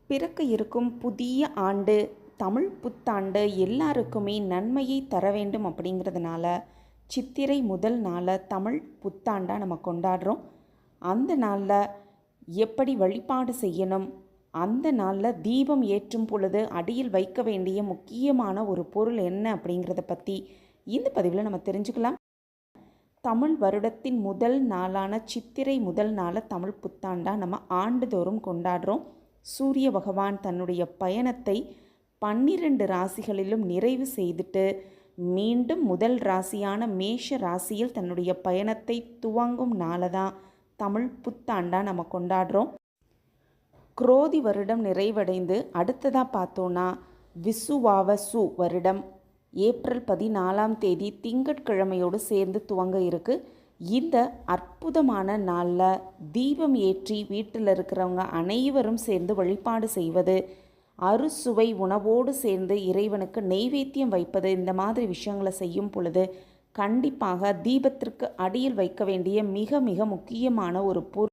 பிறக்க இருக்கும் புதிய ஆண்டு தமிழ் புத்தாண்டு எல்லாருக்குமே நன்மையை தர வேண்டும் அப்படிங்கிறதுனால சித்திரை முதல் நாளை தமிழ் புத்தாண்டாக நம்ம கொண்டாடுறோம். அந்த நாளில் எப்படி வழிபாடு செய்யணும், அந்த நாளில் தீபம் ஏற்றும் பொழுது அடியில் வைக்க வேண்டிய முக்கியமான ஒரு பொருள் என்ன அப்படிங்கிறத பற்றி இந்த பதிவில் நம்ம தெரிஞ்சுக்கலாம். தமிழ் வருடத்தின் முதல் நாளான சித்திரை முதல் நாளை தமிழ் புத்தாண்டாக நம்ம ஆண்டுதோறும் கொண்டாடுறோம். சூரிய பகவான் தன்னுடைய பயணத்தை 12 ராசிகளிலும் நிறைவு செய்துட்டு மீண்டும் முதல் ராசியான மேஷ ராசியில் தன்னுடைய பயணத்தை துவங்கும் நாளை தான் தமிழ் புத்தாண்டாக நம்ம கொண்டாடுறோம். குரோதி வருடம் நிறைவடைந்து அடுத்ததாக பார்த்தோன்னா விசுவாவசு வருடம் ஏப்ரல் 14ஆம் தேதி திங்கட்கிழமையோடு சேர்ந்து துவங்க இருக்குது. இந்த அற்புதமான நாளில் தீபம் ஏற்றி வீட்டில் இருக்கிறவங்க அனைவரும் சேர்ந்து வழிபாடு செய்வது, அறுசுவை உணவோடு சேர்ந்து இறைவனுக்கு நெய்வேத்தியம் வைப்பது, இந்த மாதிரி விஷயங்களை செய்யும் பொழுது கண்டிப்பாக தீபத்திற்கு அடியில் வைக்க வேண்டிய மிக மிக முக்கியமான ஒரு பொருள்